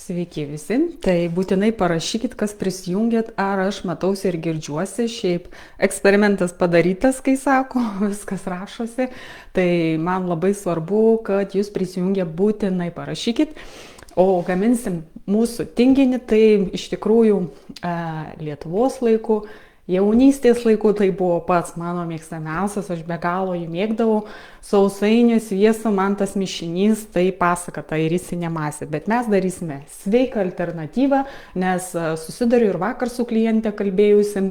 Sveiki visi. Tai būtinai parašykit, kas prisijungėt, ar aš matausi ir girdžiuosi. Šiaip eksperimentas padarytas, kai sako, viskas rašosi. Tai man labai svarbu, kad jūs prisijungę būtinai parašykit. O gaminsim mūsų tinginį, tai iš tikrųjų Lietuvos laikų. Jaunystės laikų tai buvo pats mano mėgstamiausias, aš be galo jį mėgdavau. Sausainių, sviesto, man tas mišinys, tai pasaka, tai risinė masė. Bet mes darysime sveiką alternatyvą, nes susidariu ir vakar su kliente kalbėjusi,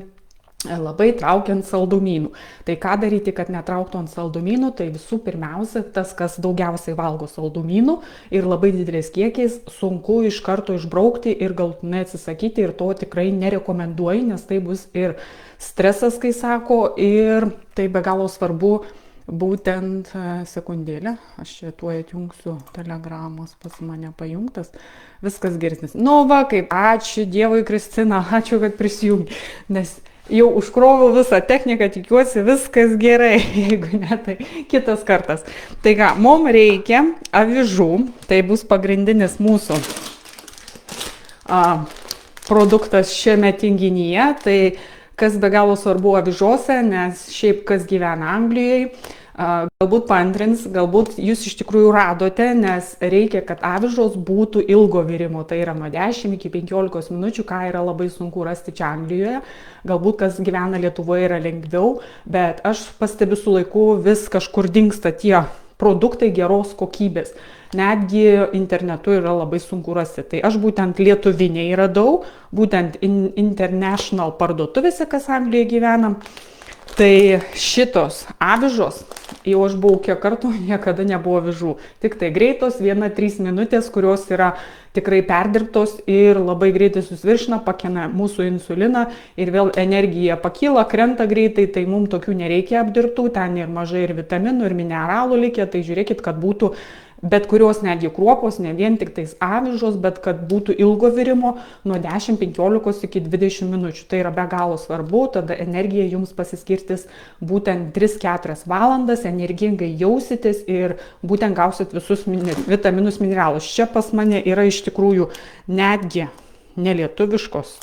labai traukiant saldumynų. Tai ką daryti, kad netrauktų ant saldumynų, tai visų pirmiausia, tas, kas daugiausiai valgo saldumynų ir labai didelės kiekiais, sunku iš karto išbraukti ir galutinai atsisakyti, ir to tikrai nerekomenduoju, nes tai bus ir stresas, kai sako, ir tai be galo svarbu. Būtent sekundėlę, aš čia tuoj atjungsiu, telegramos pas mane pajungtas, viskas geresnis. Nu va, kaip ačiū Dievui, Kristina, ačiū, kad prisijungi, nes jau užkroviau visą techniką, tikiuosi viskas gerai, jeigu ne, tai kitas kartas. Tai ką, mums reikia avižų, tai bus pagrindinis mūsų produktas šiame tinginyje, tai kas be galo svarbu avižose, nes šiaip kas gyvena Anglijoje, galbūt paantrins, galbūt jūs iš tikrųjų radote, nes reikia, kad avižos būtų ilgo virimo, tai yra nuo 10 iki 15 minučių, ką yra labai sunku rasti čia Anglijoje. Galbūt kas gyvena Lietuvoje yra lengviau, bet aš pastebiu su laiku vis kažkur dingsta tie produktai geros kokybės. Netgi internetu yra labai sunku rasti. Tai aš būtent lietuviniai radau, būtent international parduotuvėse, kas Anglijoje gyvenam. Tai šitos avižos, jau aš buvau kiek kartų, niekada nebuvo avižų. Tik tai greitos, 1-3 minutės, kurios yra tikrai perdirbtos ir labai greitai susviršina, pakena mūsų insuliną ir vėl energija pakyla, krenta greitai, tai mums tokių nereikia apdirbtų, ten ir mažai ir vitaminų, ir mineralų likę, tai žiūrėkit, kad būtų bet kurios netgi kruopos, ne vien tik tais avižos, bet kad būtų ilgo virimo nuo 10-15 iki 20 minučių. Tai yra be galo svarbu, tada energija jums pasiskirtis būtent 3-4 valandas, energingai jausitės ir būtent gausit visus vitaminus, mineralus. Čia pas mane yra iš tikrųjų netgi nelietuviškos.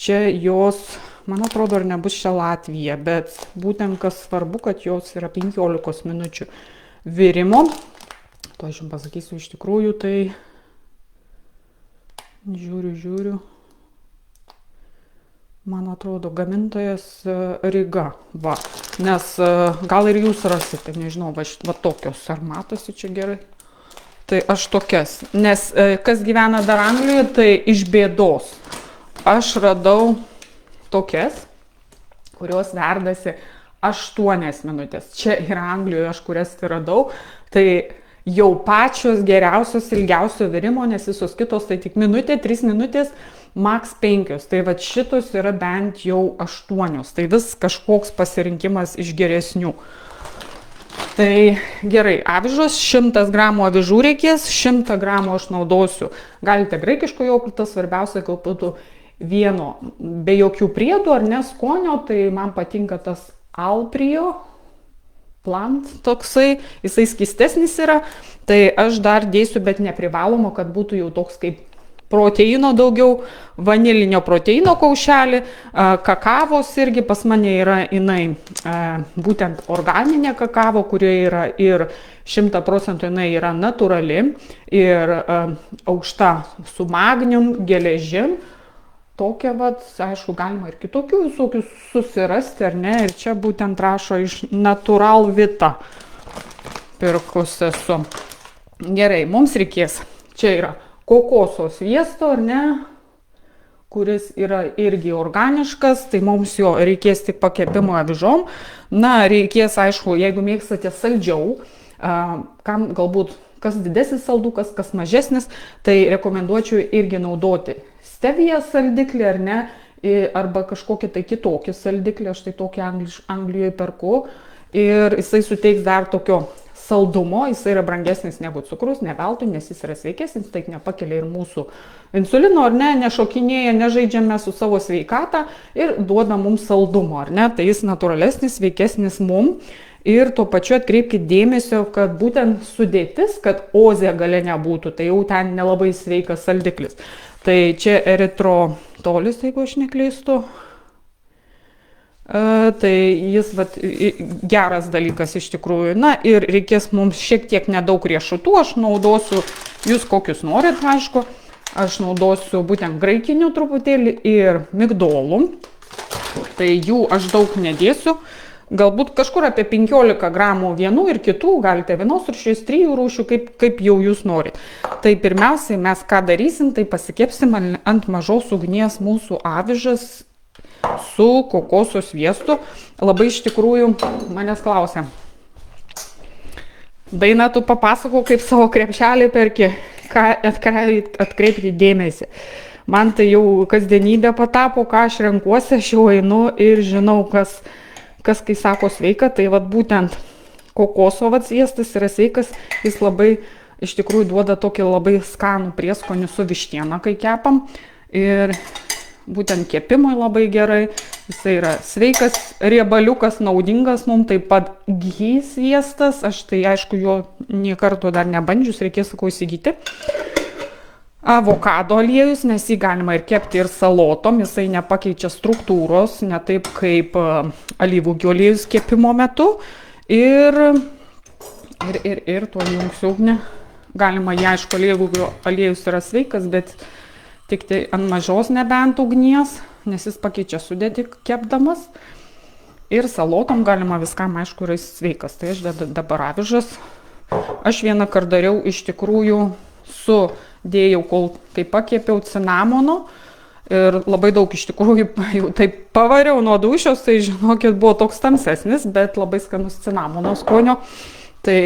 Čia jos, man atrodo, ar nebus čia Latvija, bet būtent kas svarbu, kad jos yra 15 minučių virimo. To aš jums pasakysiu iš tikrųjų, tai žiūriu, man atrodo, gamintojas Ryga, va, nes gal ir jūs rasite, nežinau, va tokios, ar matosi čia gerai, tai aš tokias, nes kas gyvena dar Anglijoje, tai iš bėdos, aš radau tokias, kurios verdasi 8 minutės, čia yra Anglijoje, aš kurias radau, tai jau pačios geriausios ilgiausio virimo, nes visos kitos tai tik minutė, 3 minutės, maks 5. Tai va šitos yra bent jau 8. Tai vis kažkoks pasirinkimas iš geresnių. Tai gerai, avižos, 100 gramų avižų reikės, 100 gramų aš naudosiu. Galite graikiško jogurto, svarbiausia, kad būtų vieno, be jokių priedų ar neskonio, tai man patinka tas Alprio. Plant toksai, jisai skystesnis yra, tai aš dar dėsiu, bet neprivalomo, kad būtų jau toks kaip proteino daugiau, vanilinio proteino kaušelį, kakavos irgi pas mane yra jinai būtent organinė kakavo, kurioje yra ir 100% jinai yra natūrali ir aukšta su magnium, geležim. Tokia, vat, aišku, galima ir kitokių visokių susirasti, ar ne, ir čia būtent rašo iš Natural Vita pirkus esu. Gerai, mums reikės, čia yra kokoso sviesto, ar ne, kuris yra irgi organiškas, tai mums jo reikės tik pakepimo avižom. Na, reikės, aišku, jeigu mėgstate saldžiau, kam galbūt kas didesnis saldukas, kas mažesnis, tai rekomenduočiau irgi naudoti stevija saldiklį, ar ne, arba kažkokį tai kitokį saldiklį, aš tai tokį Anglijoje perku, ir jisai suteiks dar tokio saldumo, jisai yra brangesnis negu cukrus, ne veltui, nes jis yra sveikesnis, tai nepakelia ir mūsų insulino, ar ne, nešokinėja, nežaidžiame su savo sveikatą ir duoda mums saldumo, ar ne, tai jis natūralesnis, sveikesnis mums. Ir tuo pačiu atkreipkite dėmesio, kad būtent sudėtis, kad ozė gale nebūtų, tai jau ten nelabai sveikas saldiklis. Tai čia eritrotolis, jeigu aš neklystu. Tai jis geras dalykas iš tikrųjų. Na ir reikės mums šiek tiek nedaug riešutų, aš naudosiu, jūs kokius norit, aišku, aš naudosiu būtent graikinių truputėlį ir migdolų. Tai jų aš daug nedėsiu, galbūt kažkur apie 15 gramų vienų ir kitų, galite vienos rūšies, 3 rūšių, kaip jau jūs norit. Tai pirmiausiai mes ką darysim, tai pasikepsim ant mažos ugnies mūsų avižas su kokoso sviestu. Labai iš tikrųjų manęs klausia: Daina, tu papasakau, kaip savo krepšelį perki, ką atkreipti dėmesį. Man tai jau kasdienybė patapo, ką aš renkuosi, aš jau einu ir žinau, kas kai sako sveika, tai būtent kokoso sviestas yra sveikas, jis labai iš tikrųjų duoda tokį labai skanų prieskonį su vištiena, kai kepam. Ir būtent kepimui labai gerai, jisai yra sveikas, riebaliukas, naudingas mums, taip pat ghee sviestas, aš tai aišku jo nė karto dar nebandžius, reikės sakau įsigyti. Avokado aliejus, nes jį galima ir kepti ir salotom, jisai nepakeičia struktūros, ne taip kaip alyvuogių aliejus kepimo metu. Ir tuo jungsiu ugnį. Galima, aišku, alyvuogių aliejus yra sveikas, bet tik tai ant mažos nebent ugnies, nes jis pakeičia sudėtį kepdamas. Ir salotom galima viskam, aišku, yra sveikas. Tai aš dabar avižas. Aš vieną kartą dariau iš tikrųjų dėjau, kol kai pakėpiau, cinamono. Ir labai daug iš tikrųjų jau taip pavariau nuo dūšios, tai žinokit, buvo toks tamsesnis, bet labai skanus cinamono skonio. Tai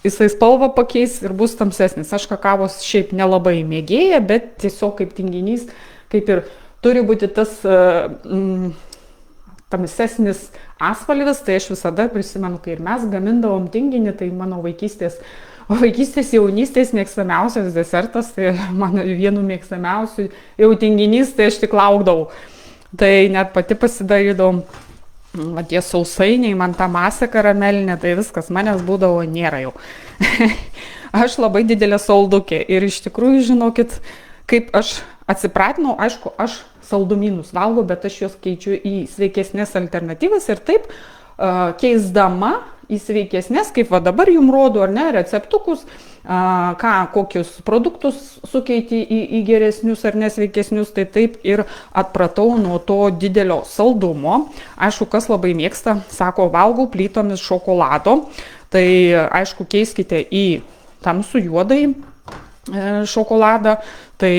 jisai spalvą pakeis ir bus tamsesnis. Aš kakavos šiaip nelabai mėgėja, bet tiesiog kaip tinginys, kaip ir turi būti tas tamsesnis atspalvis. Tai aš visada prisimenu, kai ir mes gamindavom tinginį, tai mano vaikystės jaunystės mėgstamiausias desertas, tai mano vienu mėgstamiausių jau tinginys, tai aš tik laukdavau. Tai net pati pasidarydavom. Tie sausainiai, man ta masė karamelinė, tai viskas, manęs būdavo nėra jau. Aš labai didelė saldukė ir iš tikrųjų, žinokit, kaip aš atsipratinau, aišku, aš saldumynus valgau, bet aš juos keičiu į sveikesnės alternatyvas ir taip keisdama į sveikesnės, kaip dabar jums rodo, ar ne, receptukus, kokius produktus sukeiti į geresnius ar nesveikesnius, tai taip ir atpratau nuo to didelio saldumo. Aišku, kas labai mėgsta, sako, valgau plytomis šokolado, tai aišku, keiskite į tamsų juodai šokoladą, tai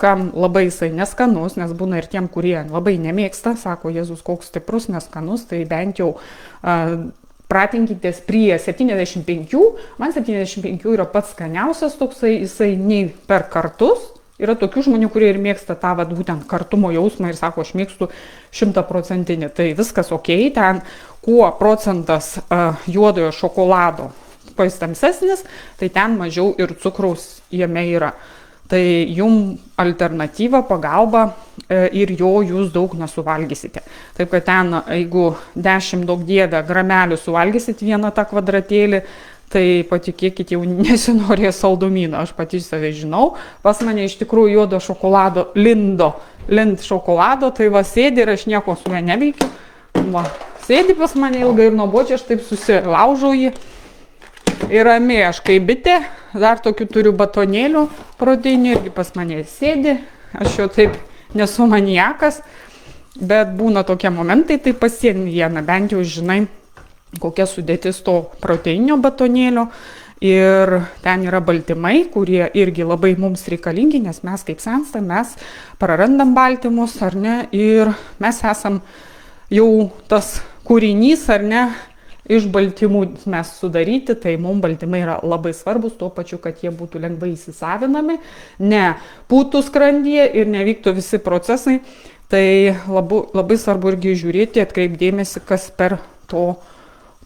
kam labai jisai neskanus, nes būna ir tiem, kurie labai nemėgsta, sako, Jėzus, koks stiprus, neskanus, tai bent jau pratinkitės prie 75, man 75 yra pats skaniausias toksai, jisai nei per kartus. Yra tokių žmonių, kurie ir mėgsta tą būtent kartumo jausmą ir sako, aš mėgstu 100%, tai viskas ok, ten kuo procentas juodojo šokolado kuo jis tamsesnis, tai ten mažiau ir cukraus jame yra. Tai jum alternatyva, pagalba ir jo jūs daug nesuvalgysite. Taip, kad ten, jeigu 10 daug dievę gramelių suvalgysit vieną tą kvadratėlį, tai patikėkit, jau nesinorės saldumyno. Aš pati save žinau, pas mane iš tikrųjų juodo šokolado, lind šokolado, tai sėdi ir aš nieko su juo neveikiu. Sėdi pas mane ilgai ir nuobodžiai, aš taip susilaužau jį. Ir ramiai, aš kaip bitė, dar tokių turiu batonėlių proteinių, irgi pas mane sėdi, aš jau taip nesu maniakas, bet būna tokie momentai, tai pasiemi vieną, bent jau žinai, kokia sudėtis to proteininio batonėlio. Ir ten yra baltymai, kurie irgi labai mums reikalingi, nes mes kaip senstam, mes prarandam baltymus, ar ne, ir mes esam jau tas kūrinys, ar ne, iš baltymų mes sudaryti, tai mums baltymai yra labai svarbus, tuo pačiu, kad jie būtų lengvai įsisavinami, ne pūtų skrandyje ir nevyktų visi procesai. Tai labai svarbu irgi žiūrėti, atkreipdėmėsi, kas per to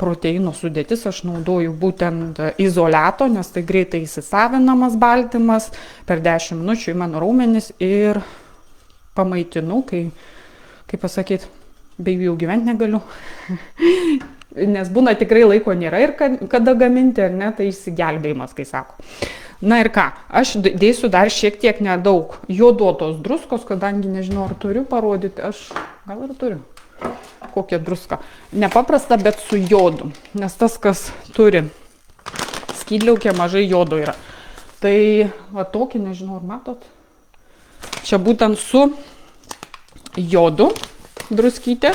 proteino sudėtis. Aš naudoju būtent izoliato, nes tai greitai įsisavinamas baltymas, per 10 minučių į mano raumenis ir pamaitinu, kaip pasakyti, be jų jau gyventi negaliu. nes būna tikrai laiko nėra ir kada gaminti, ar ne, tai išsigelbėjimas, kai sako. Na ir ką, aš dėsiu dar šiek tiek nedaug juodotos druskos, kadangi nežinau, ar turiu parodyti, aš gal ir turiu. Kokia druska. Nepaprasta, bet su jodu, nes tas, kas turi skydliaukę, mažai jodo yra. Tai va tokį, nežinau, ar matot, čia būtent su jodu druskytė.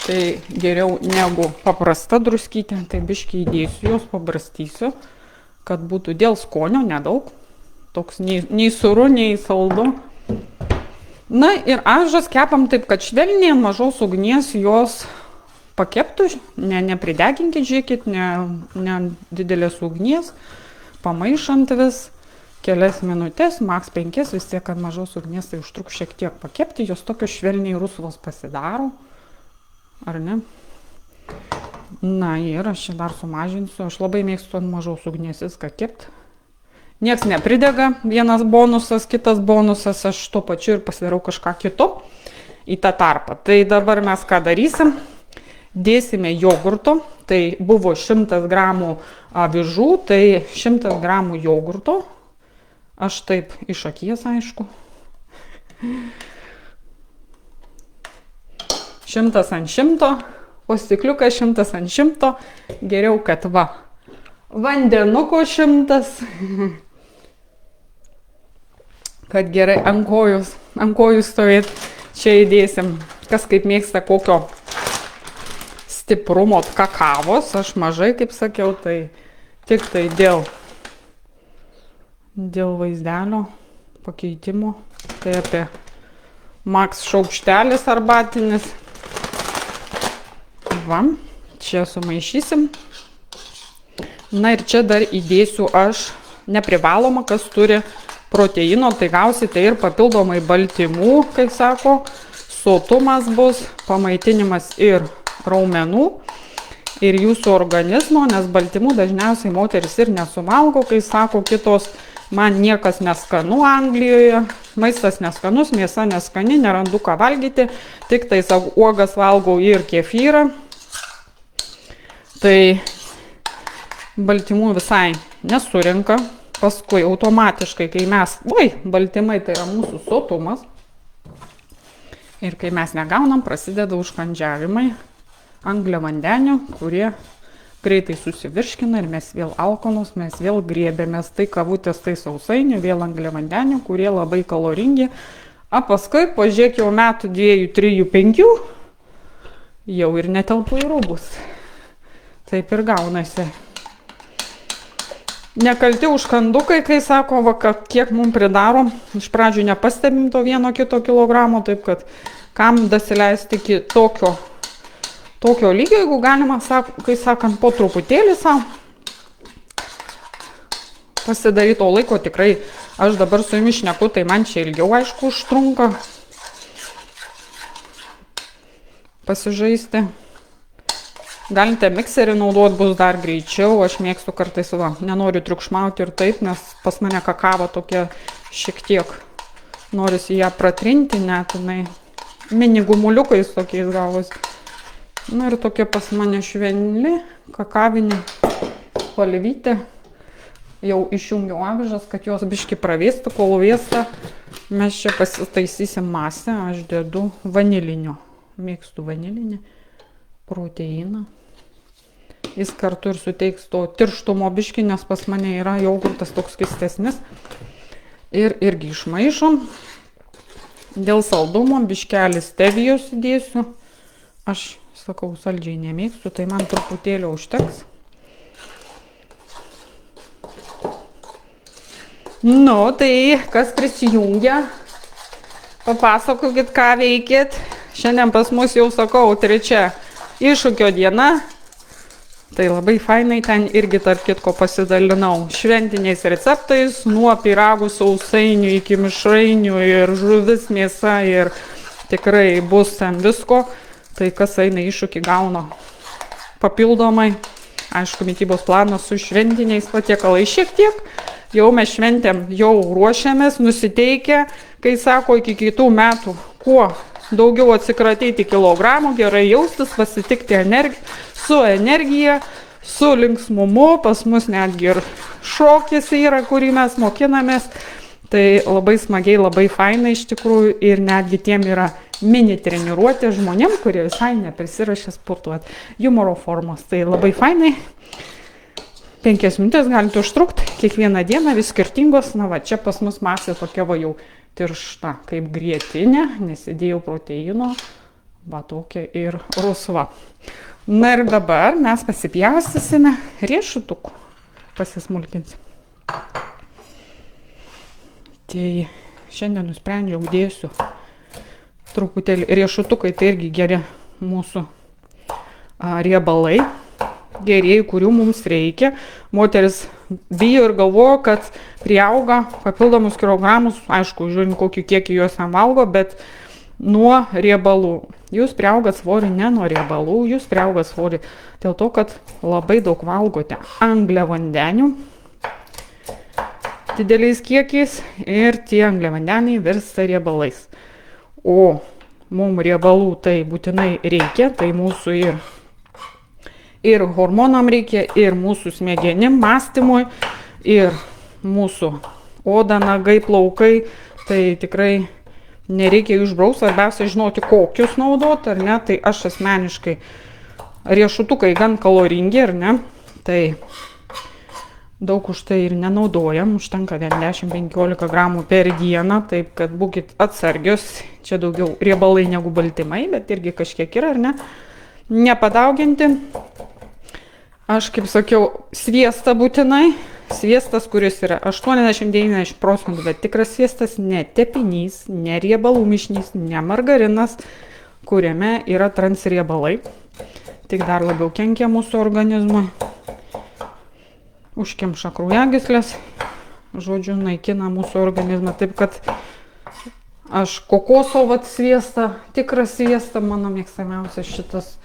Tai geriau negu paprasta druskytė, tai biškį įdėsiu jos, pabarstysiu, kad būtų dėl skonio nedaug, toks nei sūru, nei saldu. Na ir avižas kepam taip, kad švelniai ant mažos ugnies jos pakeptų, neprideginkit, žiūrėkit, ne didelės ugnies, pamaišant vis kelias minutės, maks 5, vis tiek ant mažos ugnies tai užtruks šiek tiek pakepti, jos tokios švelniai rusvos pasidaro. Ar ne? Na ir aš čia dar sumažinsiu. Aš labai mėgstu ant mažos ugnies viską kepti. Niekas nepridega. Vienas bonusas, kitas bonusas. Aš tuo pačiu ir pasidarau kažką kito į tą tarpą. Tai dabar mes ką darysim? Dėsime jogurto. Tai buvo 100 gramų avižų, tai 100 gramų jogurto. Aš taip iš akies, aišku. 100 ant 100, o stikliukas 100 ant 100, geriau, kad va, vandenuko 100, kad gerai ant kojų stovėt, čia įdėsim, kas kaip mėgsta kokio stiprumo kakavos, aš mažai, kaip sakiau, tai tik tai dėl vaizdelio pakeitimo, tai apie maks šaukštelis arbatinis. Va, čia sumaišysim. Na ir čia dar įdėsiu aš neprivaloma, kas turi proteino, tai gausite ir papildomai baltymų, kaip sako, sotumas bus, pamaitinimas ir raumenų, ir jūsų organizmo, nes baltymų dažniausiai moteris ir nesuvalgo, kai sako kitos, man niekas neskanu Anglijoje, maistas neskanus, mėsa neskani, nerandu ką valgyti, tik tai uogas valgau ir kefyrą. Tai baltymų visai nesurinka, paskui automatiškai, kai mes, baltymai tai yra mūsų sotumas, ir kai mes negaunam, prasideda užkandžiavimai angliavandenių, kurie greitai susivirškina ir mes vėl alkanus, mes vėl griebėmės, tai kavutės, tai sausainių, vėl angliavandenių, kurie labai kaloringi, o paskui, pažiūrėk, jau metų 2, 3, 5, jau ir netelpu į rūbus. Taip ir gaunasi. Nekalti užkandukai, kai sako, va, kiek mums pridaro, iš pradžių nepastebim to 1-2 kilogramo, taip kad kam dasileisti iki tokio lygio, jeigu galima, kai sakant, po truputėlį savo pasidaryti, o laiko tikrai, aš dabar su jumis šneku, tai man čia ilgiau, aišku, užtrunka pasižaisti. Galite mikserį naudoti, bus dar greičiau, aš mėgstu kartais, nenoriu triukšmauti ir taip, nes pas mane kakava tokia šiek tiek, norisi ją pratrinti, net mini gumuliukais tokiais gavus. Na ir tokia pas mane švelni, kakavinė spalvytė. Jau išjungiau avižas, kad jos biški pravėstų, kol vėsta. Mes čia pasitaisysim masę, aš dedu vanilinio. Mėgstu vanilinį proteiną. Jis kartu ir suteiks to tirštumo biški, nes pas mane yra jogurtas toks keistesnis. Ir irgi išmaišom. Dėl saldumo biškelį stevijos įdėsiu. Aš sakau, saldžiai nemėgstu, tai man truputėlio užteks. Nu, tai kas prisijungia, papasakokit, ką veikit. Šiandien pas mus jau sakau, 3 iššūkio diena. Tai labai fainai ten irgi tarp kitko pasidalinau šventiniais receptais, nuo pyragų sausainių iki mišrainių ir žuvis, mėsa ir tikrai bus ten visko. Tai kas eina iššūkį gauna papildomai. Aišku, mitybos planas su šventiniais patiekalais šiek tiek. Jau mes šventėm, jau ruošiamės, nusiteikę, kai sako, iki kitų metų kuo daugiau atsikratyti kilogramų, gerai jaustis, pasitikti su energija, su linksmumu, pas mus netgi ir šokis yra, kurį mes mokinamės. Tai labai smagiai, labai fainai iš tikrųjų ir netgi tiem yra mini treniruotė žmonėm, kurie visai neprisirašė sportuoti. Humoro formos, tai labai fainai. 5 minutės galite užtrukti, kiekvieną dieną vis skirtingos. Na va, čia pas mus masė tokia va jau tiršta kaip grietinė, nesidėjau proteino, va tokia ir rusva. Na ir dabar mes pasipjaustysime riešutukų, pasismulkinsim. Tai šiandien nusprendžiau dėsiu truputėlį riešutukai, tai irgi geri mūsų riebalai. Gerieji, kurių mums reikia. Moteris bijo ir galvoja, kad priauga papildomus kilogramus, aišku, žiūrint kokį kiekį jos ten valgo, bet nuo riebalų. Jūs priaugat svorį ne nuo riebalų, jūs priaugat svorį dėl to, kad labai daug valgote angliavandenių dideliais kiekiais ir tie angliavandeniai virsta riebalais. O mums riebalų tai būtinai reikia, tai mūsų ir hormonam reikia, ir mūsų smegenim, mąstymui, ir mūsų oda, nagai, plaukai. Tai tikrai nereikia išbraus, svarbiausia žinoti, kokius naudoti, ar ne. Tai aš asmeniškai riešutukai gan kaloringi, ar ne. Tai daug už tai ir nenaudojam, užtenka 10-15 gramų per dieną, taip kad būkit atsargios. Čia daugiau riebalai negu baltymai, bet irgi kažkiek yra, ar ne. Nepadauginti. Aš, kaip sakiau, sviestą būtinai. Sviestas, kuris yra 80-90%, bet tikras sviestas, ne tepinys, ne riebalų mišinys, ne margarinas, kuriame yra transriebalai. Tik dar labiau kenkia mūsų organizmui. Užkemša kraujagyslės, žodžiu, naikina mūsų organizmą. Taip kad aš kokoso vat sviestą, tikrą sviestą, mano mėgstamiausias šitas.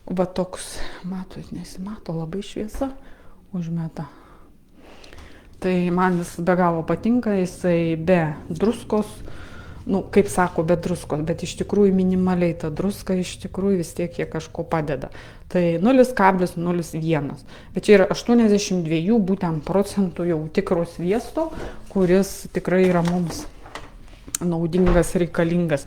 Va toks, matot, nesimato, labai šviesa užmeta. Tai man jis be galo patinka, jisai be druskos, nu, kaip sako, be druskos, bet iš tikrųjų minimaliai ta druska iš tikrųjų vis tiek jie kažko padeda. Tai 0,01. Bet čia yra 82 būtent procentų jau tikro sviesto, kuris tikrai yra mums naudingas, reikalingas.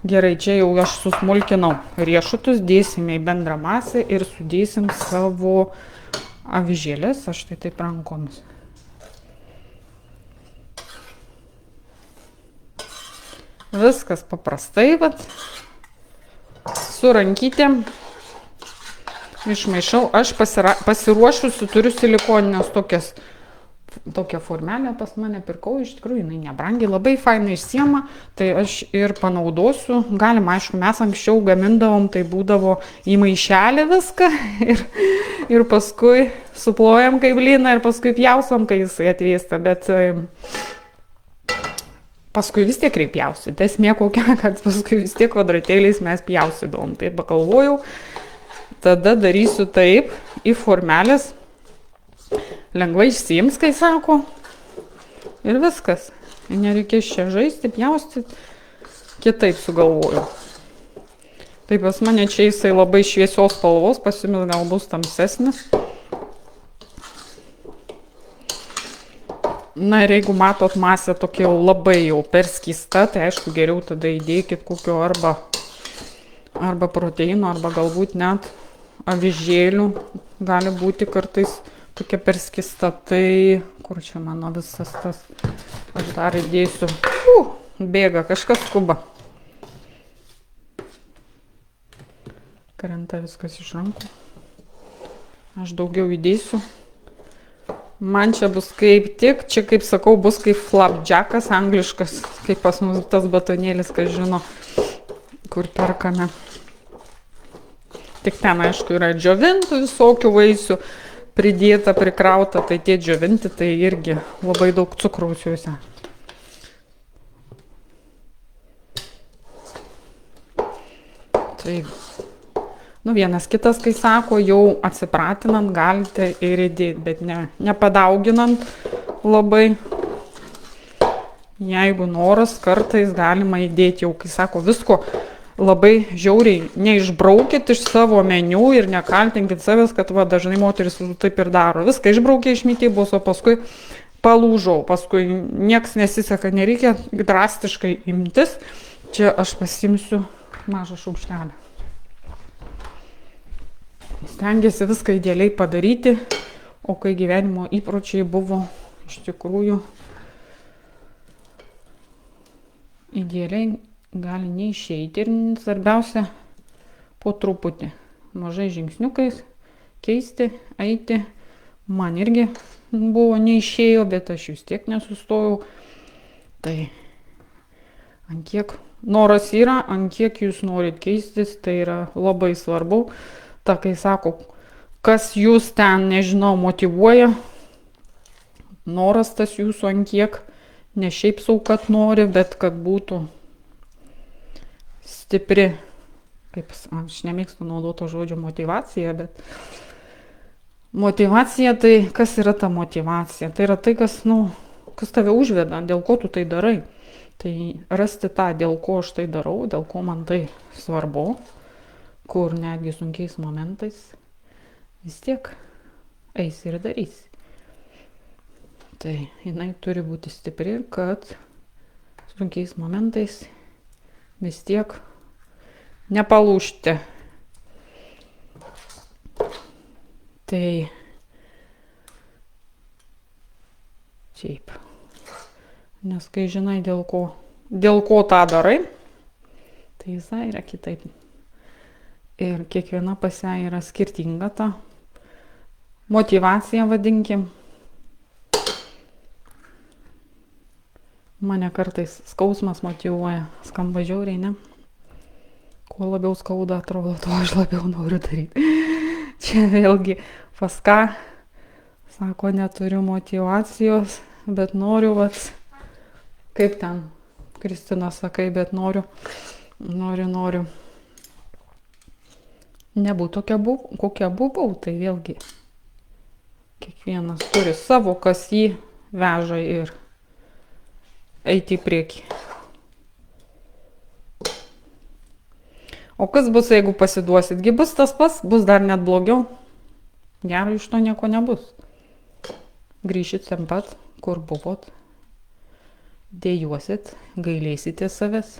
Gerai, čia jau aš susmulkinau riešutus, dėsime į bendrą masę ir sudėsim savo avižėlės, aš tai taip rankomis. Viskas paprastai, vat, su rankytėm išmaišau. Aš pasiruošusi turiu silikoninės tokią formelę pas mane pirkau, iš tikrųjų jinai nebrangiai, labai fainai išsiema, tai aš ir panaudosiu. Galima, aišku, mes anksčiau gamindavom, tai būdavo į maišelį viską ir paskui suplojam kaip blyną ir paskui pjausom, kai jisai atvėsta, bet paskui vis tiek reikia pjaustyti. Esmė kokia, kad paskui vis tiek kvadratėliais mes pjaustydavom. Tai pagalvojau, tada darysiu taip, į formelės. Lengvai išsiims, kai sako, ir viskas. Nereikės čia žaisti, pjaustyti, kitaip sugalvoju. Tai pas mane čia jisai labai šviesios spalvos, pas jumis gal bus tamsesnis. Na ir jeigu matot masę tokia jau labai jau perskysta, tai aišku geriau tada įdėkit kokio arba proteino, arba galbūt net avižėlių, gali būti kartais tokia perskista. Tai kur čia mano visas tas, aš dar įdėsiu, bėga, kažkas skuba. Krenta viskas iš rankų. Aš daugiau įdėsiu. Man čia bus kaip tik, čia kaip sakau, bus kaip flapjackas angliškas, kaip pas mus tas batonėlis, kas žino, kur perkame. Tik ten, aišku, yra džiovintų visokių vaisių. Pridėta, prikrauta, tai tie džiovinti, tai irgi labai daug cukraus juose. Tai, vienas kitas, kai sako, jau atsipratinant galite ir įdėti, bet nepadauginant labai. jeigu noras, kartais galima įdėti jau, kai sako, visko labai žiauriai neišbraukit iš savo meniu ir nekaltinkit savęs, kad va, dažnai moteris taip ir daro. Viską išbraukė iš mitybos, o paskui palūžau, paskui nieks nesiseka, nereikia drastiškai imtis. Čia aš pasimsiu mažą šaukštelę. Stengiasi viską idealiai padaryti, o kai gyvenimo įpročiai buvo iš tikrųjų idealiai gali neišeiti ir svarbiausia po truputį, mažai žingsniukais keisti, eiti. Man irgi buvo neišėjo, bet aš vis tiek nesustojau. Tai ant kiek noras yra, ant kiek jūs norit keistis, tai yra labai svarbu. Ta, kai sako, kas jūs ten, nežinau, motyvuoja, noras tas jūsų ant kiek, ne šiaip sau, kad nori, bet kad būtų stipri, kaip aš nemėgstu naudoto žodžio motyvacija, bet motyvacija, tai kas yra ta motyvacija? Tai yra tai, kas tave užveda, dėl ko tu tai darai. Tai rasti tą, dėl ko aš tai darau, dėl ko man tai svarbu, kur netgi sunkiais momentais vis tiek eisi ir darysi. Tai jinai turi būti stipri, kad sunkiais momentais vis tiek nepalūžti. Tai šiaip. Nes kai žinai, dėl ko tą darai, tai visai yra kitaip. Ir kiekviena pas ją yra skirtinga ta motyvacija, vadinkim. Mane kartais skausmas motyvuoja, skamba žiauriai, ne? Kuo labiau skauda, atrodo, to aš labiau noriu daryti. Čia vėlgi pas ką, sako, neturiu motyvacijos, bet noriu, kaip ten, Kristina sakai, bet noriu. Nebūtų kokia buvau, tai vėlgi kiekvienas turi savo, kas jį veža ir eiti į priekį. O kas bus, jeigu pasiduositgi, bus tas pats, bus dar net blogiau. Gero iš to nieko nebus. Grįšit ten pat, kur buvot, dėjuosit, gailėsite savęs,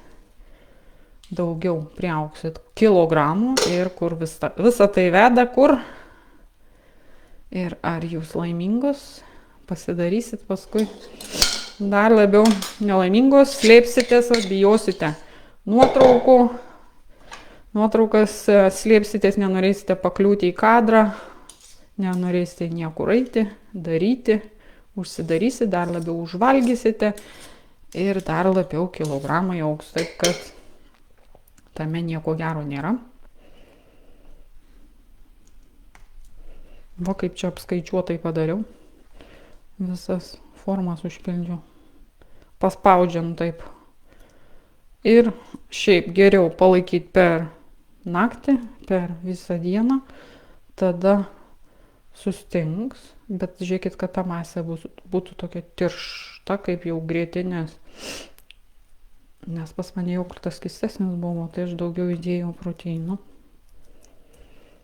daugiau priaugsit kilogramų ir kur visa tai veda, kur. Ir ar jūs laimingos pasidarysit paskui dar labiau nelaimingos, slėpsitės, bijosite nuotraukas, slėpsitės, nenorėsite pakliūti į kadrą, nenorėsite niekur eiti, daryti, užsidarysit, dar labiau užvalgysite ir dar labiau kilogramai augs, taip kad tame nieko gero nėra. Va kaip čia apskaičiuotai padariau, visas formas užpildžiau, paspaudžiant taip. Ir šiaip geriau palaikyti per naktį, per visą dieną, tada sustings, bet žiūrėkit, kad ta masė būtų tokia tiršta, kaip jau grietinės. Nes pas mane jogurtas skystesnis buvo, tai aš daugiau įdėjau proteinų.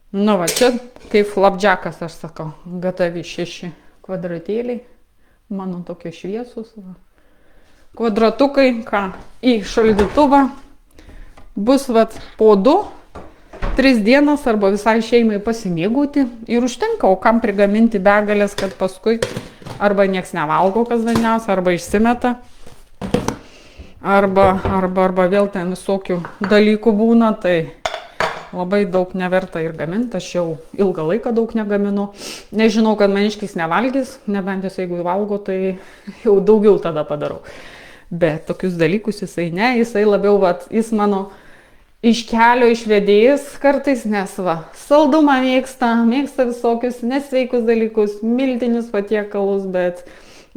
Va, čia kaip flapdžekas, aš sakau, gatavi 6 kvadratėliai, mano tokie šviesus. Kvadratukai, į šaldytuvą bus po 2-3 dienas arba visai šeimai pasimėgauti ir užtenka, o kam prigaminti begalės, kad paskui arba nieks nevalgo, kas dažniausia, arba išsimeta, arba vėl ten visokių dalykų būna, tai labai daug neverta ir gaminti. Aš jau ilgą laiką daug negaminu. Nežinau, kad maniškis nevalgys, nebent jis jeigu valgo, tai jau daugiau tada padarau. Bet tokius dalykus jisai labiau, jis mano iš kelio išvedėjas kartais, nes saldumą mėgsta visokius nesveikus dalykus, miltinius patiekalus, bet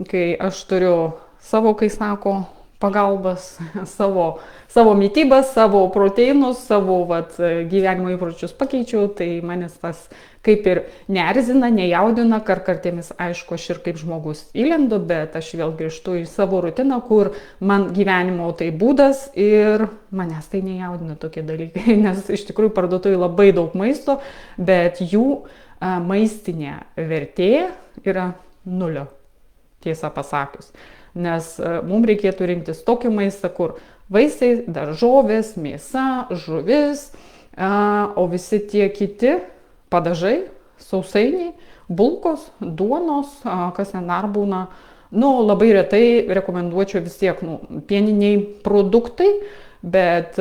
kai aš turiu savo, kai sako, pagalbas, savo mytybą, savo proteinus, savo gyvenimo įpročius pakeičiau, tai manęs tas kaip ir neerzina, nejaudina, kartėmis, aišku, aš ir kaip žmogus įlendu, bet aš vėl grįžtu į savo rutiną, kur man gyvenimo tai būdas ir manęs tai nejaudina tokie dalykai, nes iš tikrųjų parduotuvėje labai daug maisto, bet jų maistinė vertė yra nulio, tiesą pasakius. Nes mums reikėtų rinktis tokį maistą, kur vaisiai, daržovės, mėsa, žuvis, o visi tie kiti padažai, sausainiai, bulkos, duonos, kas ten dar būna. Labai retai rekomenduočiau vis tiek pieniniai produktai, bet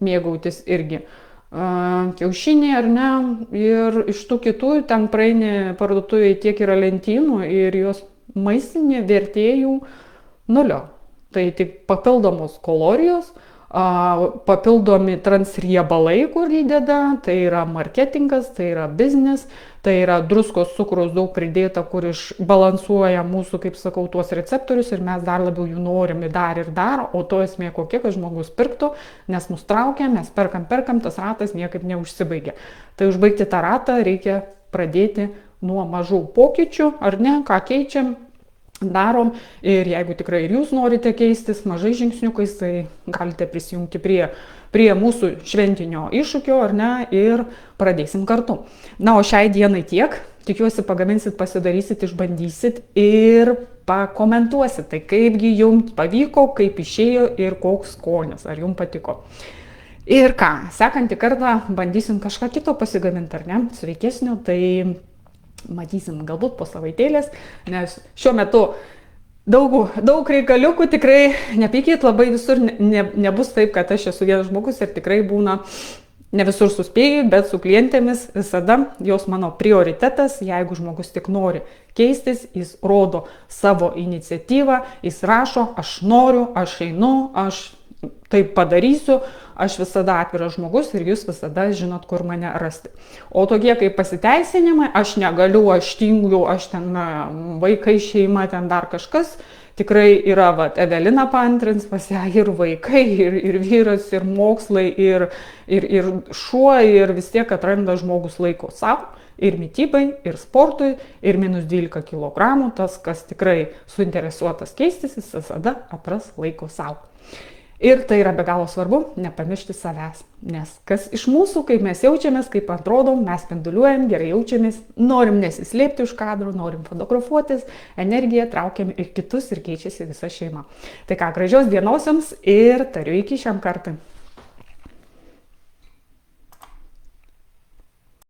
mėgautis irgi. Kiaušiniai ar ne, ir iš tų kitų ten praeini parduotuvėje tiek yra lentynų ir jos maistinė vertėjų nulio. Tai tik papildomos kalorijos, papildomi transriebalai, kur įdeda, tai yra marketingas, tai yra biznis, tai yra druskos, cukraus daug pridėta, kur išbalansuoja mūsų, kaip sakau, tuos receptorius ir mes dar labiau jų norim dar ir dar, o to esmė kokia, kad žmogus pirktų, nes mus traukia, mes perkam, tas ratas niekaip neužsibaigia. Tai užbaigti tą ratą reikia pradėti nuo mažų pokyčių, ar ne, ką keičiam, darom, ir jeigu tikrai ir jūs norite keistis mažai žingsniukais, tai galite prisijungti prie mūsų šventinio iššūkio, ar ne, ir pradėsim kartu. O šiai dienai tiek, tikiuosi pagaminsit, pasidarysit, išbandysit ir pakomentuosit, tai kaipgi jums pavyko, kaip išėjo ir koks skonis, ar jums patiko. Ir ką, sekantį kartą bandysim kažką kito pasigaminti, ar ne, sveikesnio, tai matysim galbūt po savaitėlės, nes šiuo metu daug reikaliukų, tikrai nepykit, labai visur nebus taip, kad aš esu vienas žmogus ir tikrai būna ne visur suspėju, bet su klientėmis visada jos mano prioritetas. Jeigu žmogus tik nori keistis, jis rodo savo iniciatyvą, jis rašo, aš noriu, aš einu, aš taip padarysiu, aš visada atviras žmogus ir jūs visada žinot, kur mane rasti. O tokie kaip pasiteisinimai, aš negaliu, aš tingiu, aš ten vaikai, šeima, ten dar kažkas, tikrai yra, Evelina paantrins, pas ją ir vaikai, ir vyras, ir mokslai, ir šuo, ir vis tiek atranda žmogus laiko savo, ir mytybai, ir sportui, ir minus 12 kg, tas, kas tikrai suinteresuotas keistis, jis visada atras laiko savo. Ir tai yra be galo svarbu, nepamiršti savęs, nes kas iš mūsų, kaip mes jaučiamės, kaip atrodom, mes spinduliuojam, gerai jaučiamės, norim nesislėpti už kadro, norim fotografuotis, energiją traukiam ir kitus ir keičiasi visa šeima. Tai ką, gražios dienos jums ir tariu iki šiam kartui.